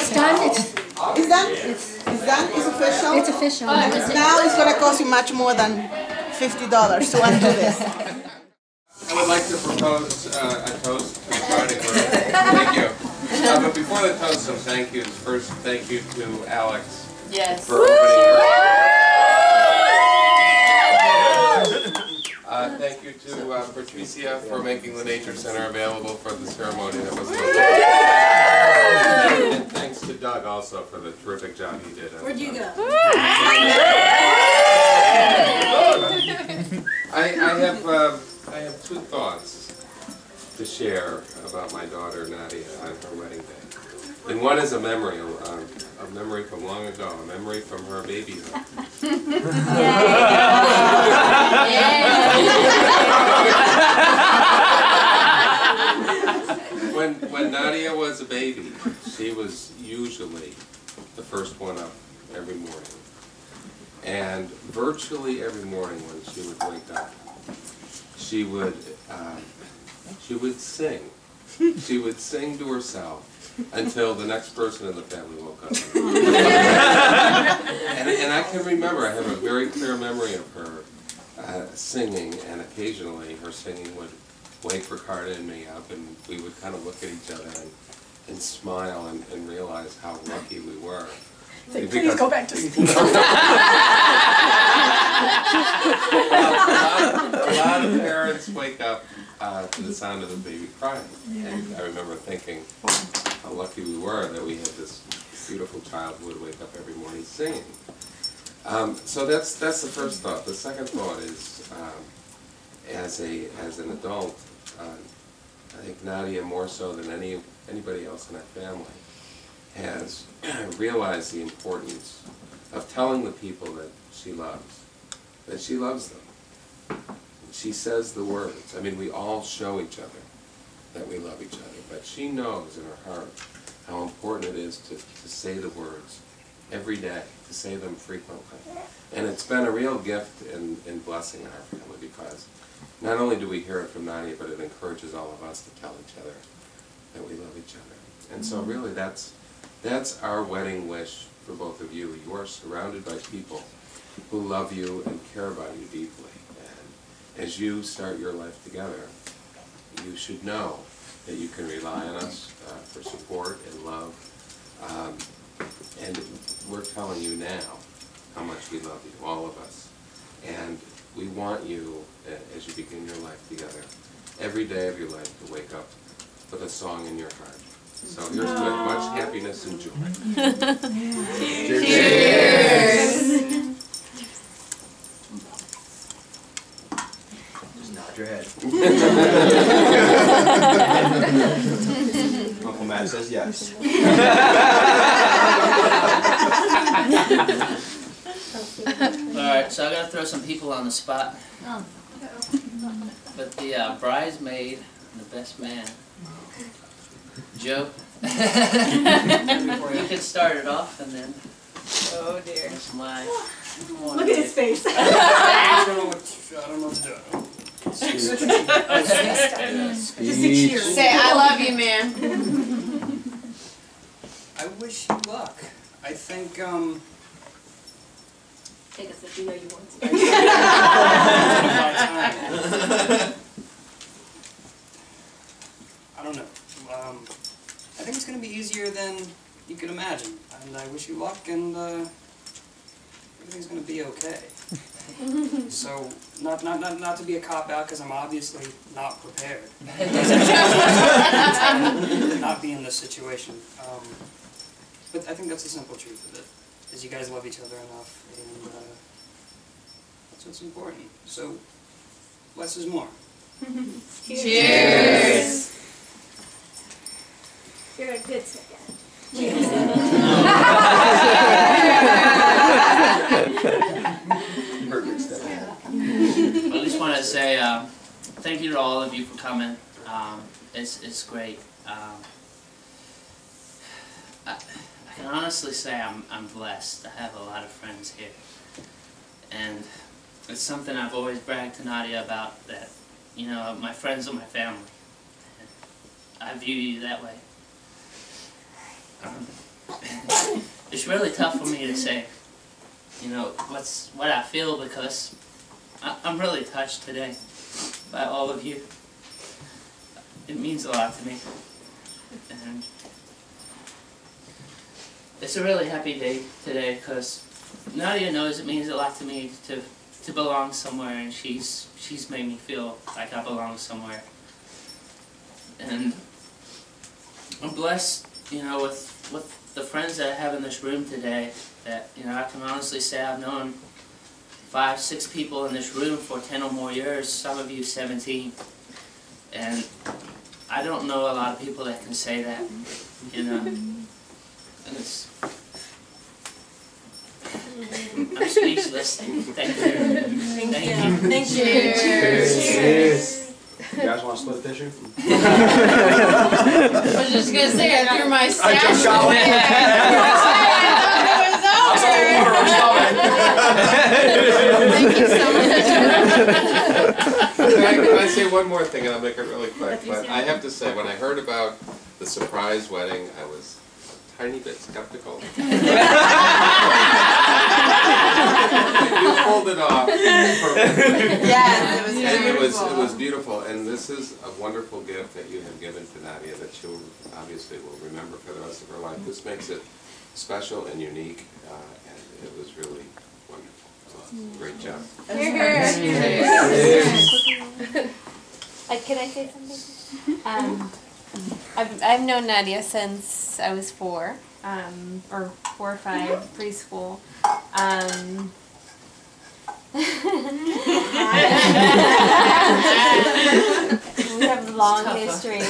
It's done. It's done? It's done? It's official? It's official. Now it's going to cost you much more than $50 to undo this. I would like to propose a toast to Friday birthday. Thank you. But before the toast, some thank yous. First, thank you to Alex for opening thank you to Patricia for making the Nature Center available for the ceremony. That was lovely. And thanks to Doug also for the terrific job he did. Where'd you go? I have two thoughts to share about my daughter Nadia on her wedding day. And one is a memory from long ago, a memory from her babyhood. When Nadia was a baby, she was usually the first one up every morning. And virtually every morning when she would wake up, she would sing. She would sing to herself until the next person in the family woke up. and I can remember, I have a very clear memory of her singing, and occasionally her singing would wake Ricardo and me up, and we would kind of look at each other and smile and realize how lucky we were. Say, please go back to sleep. A lot of parents wake up to the sound of the baby crying. And I remember thinking how lucky we were that we had this beautiful child who would wake up every morning singing. So that's the first thought. The second thought is, as an adult, I think Nadia, more so than anybody else in our family, has realized the importance of telling the people that she loves them. She says the words. I mean, we all show each other that we love each other, but she knows in her heart how important it is to say the words every day, to say them frequently. And it's been a real gift in blessing our family, because not only do we hear it from Nadia, but it encourages all of us to tell each other that we love each other. And so really that's our wedding wish for both of you. You are surrounded by people who love you and care about you deeply. And as you start your life together, you should know that you can rely on us for support and love. And we're telling you now how much we love you, all of us. And we want you, as you begin your life together, every day of your life to wake up with a song in your heart. So here's to much happiness and joy. Cheers! Just nod your head. Uncle Matt says yes. Alright, so I gotta throw some people on the spot. But the bridesmaid and the best man, Joe, you could start it off, and then. Oh dear. That's my. Look at his face. I don't know what to do. Speech. Say, I love you, man. I wish you luck. I think, Take a sip, you know you want to. I don't know. I think it's going to be easier than you could imagine. And I wish you luck, and everything's going to be okay. So, not to be a cop-out, because I'm obviously not prepared. Not be in this situation. But I think that's the simple truth of it, is you guys love each other enough, and that's what's important. So, less is more. Cheers! You're a good second. I just want to say thank you to all of you for coming. It's great. I can honestly say I'm blessed. I have a lot of friends here, and it's something I've always bragged to Nadya about, that, you know, my friends are my family. And I view you that way. it's really tough for me to say, you know, what I feel, because I'm really touched today by all of you. It means a lot to me, and it's a really happy day today because Nadya knows it means a lot to me to belong somewhere, and she's made me feel like I belong somewhere. And I'm blessed, you know, with the friends that I have in this room today, that, you know, I can honestly say I've known 5, 6 people in this room for 10 or more years, some of you 17. And I don't know a lot of people that can say that, you know. And it's, I'm speechless. Thank you. Thank you. Thank you. Cheers. You guys want to split a tissue? I was just gonna say, after my stash, just got one. Thank you so much. Can I say one more thing, and I'll make it really quick? But I have to say, when I heard about the surprise wedding, I was a tiny bit skeptical. You pulled it off perfectly. Yes, it was And beautiful. it was beautiful, and this is a wonderful gift that you have given to Nadya that she'll obviously will remember for the rest of her life. This makes it special and unique, and it was really wonderful. So, great job. Can I say something? I've known Nadya since I was 4, or 4 or 5, preschool. We have a long history.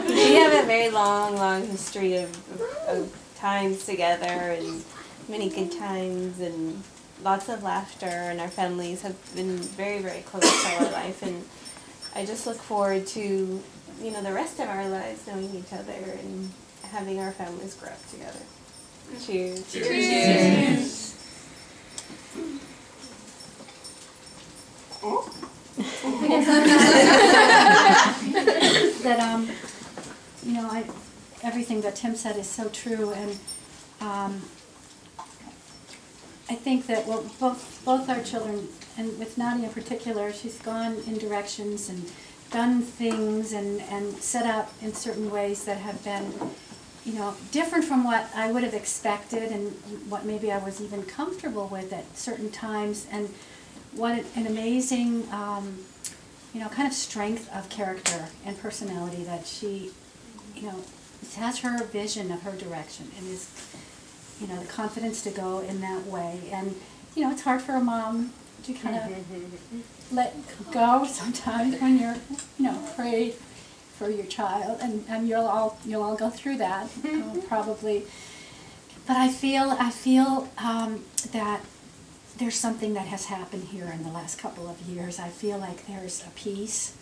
We have a very long history of times together, and many good times, and lots of laughter, and our families have been very, very close to our life, and I just look forward to, you know, the rest of our lives knowing each other and having our families grow up together. Cheers. Cheers. That you know, everything that Tim said is so true, and I think that, well, both our children, and with Nadya in particular, she's gone in directions and done things and set up in certain ways that have been, you know, different from what I would have expected and what maybe I was even comfortable with at certain times. And what an amazing, you know, kind of strength of character and personality that she, you know, has her vision of her direction and is, you know, the confidence to go in that way. And, you know, it's hard for a mom to kind of let go sometimes when you're, you know, afraid for your child, and you'll all go through that probably. But I feel that there's something that has happened here in the last couple of years. I feel like there's a peace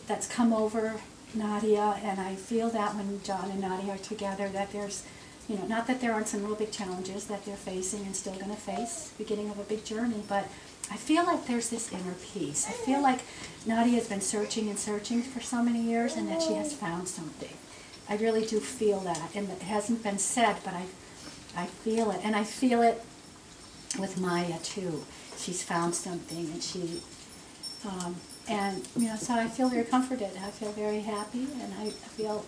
that's come over Nadya, and I feel that when John and Nadya are together, that there's, you know, not that there aren't some real big challenges that they're facing and still going to face, beginning of a big journey, but I feel like there's this inner peace. I feel like Nadya has been searching and searching for so many years, and that she has found something. I really do feel that, and it hasn't been said, but I feel it, and I feel it with Maya too. She's found something, and she, and you know, so I feel very comforted. I feel very happy, and I feel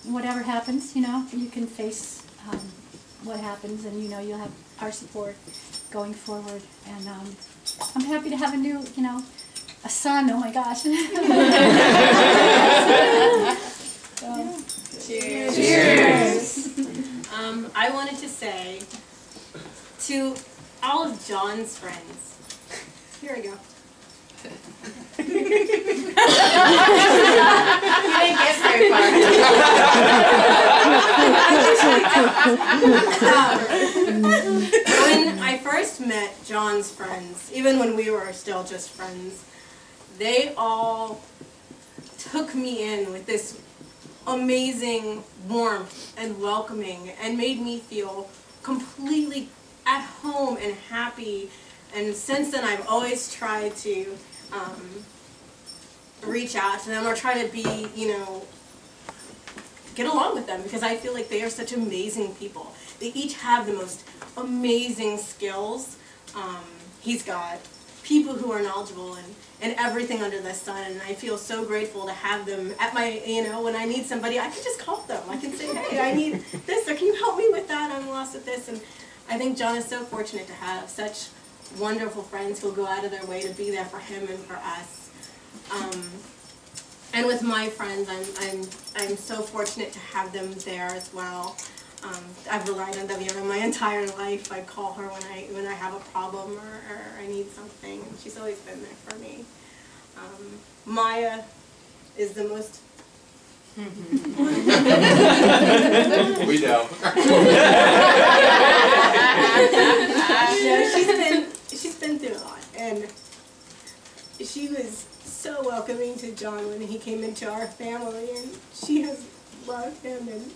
whatever happens, you know, you can face what happens, and you know, you'll have our support going forward. And I'm happy to have a new, you know, a son. Oh my gosh. So. Cheers. Cheers. I wanted to say to all of John's friends, here I go. You didn't get very far. When I first met John's friends, even when we were still just friends, they all took me in with this amazing warmth and welcoming and made me feel completely at home and happy. And since then I've always tried to reach out to them or try to be, you know, get along with them, because I feel like they are such amazing people. They each have the most amazing skills. He's got people who are knowledgeable and everything under the sun, and I feel so grateful to have them at my, you know, when I need somebody, I can just call them. I can say, hey, I need this, or can you help me with that? I'm lost at this. And I think John is so fortunate to have such wonderful friends who'll go out of their way to be there for him and for us. And with my friends, I'm so fortunate to have them there as well. I've relied on Nadya my entire life. I call her when I have a problem or I need something, and she's always been there for me. Maya is the most. We know. She's been through a lot, and she was so welcoming to John when he came into our family, and she has loved him, and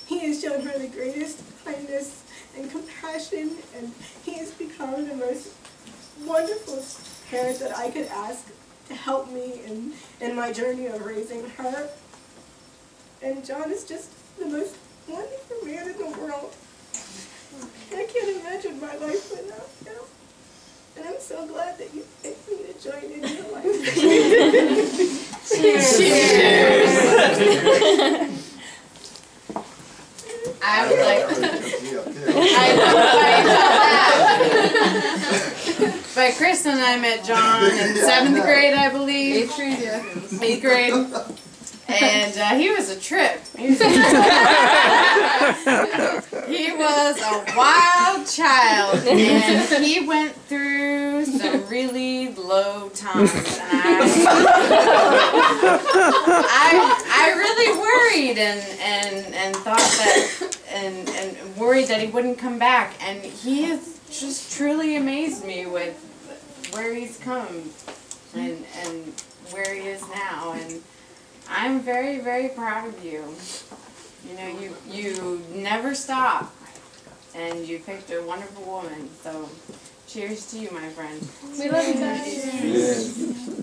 he has shown her the greatest kindness and compassion, and he has become the most wonderful parent that I could ask to help me in my journey of raising her. And John is just the most wonderful man in the world. I can't imagine my life without him. And I'm so glad that you picked me to join in your life. Cheers! Cheers! I would like but Chris and I met John in 7th grade, I believe. 8th grade. And he was a trip. He was a wild child, and he went through some really low times. And I really worried and thought that and worried that he wouldn't come back. And he has just truly amazed me with where he's come and where he is now. And I'm very, very proud of you. You know, you never stop, and you picked a wonderful woman. So, cheers to you, my friend. We love you guys. Cheers.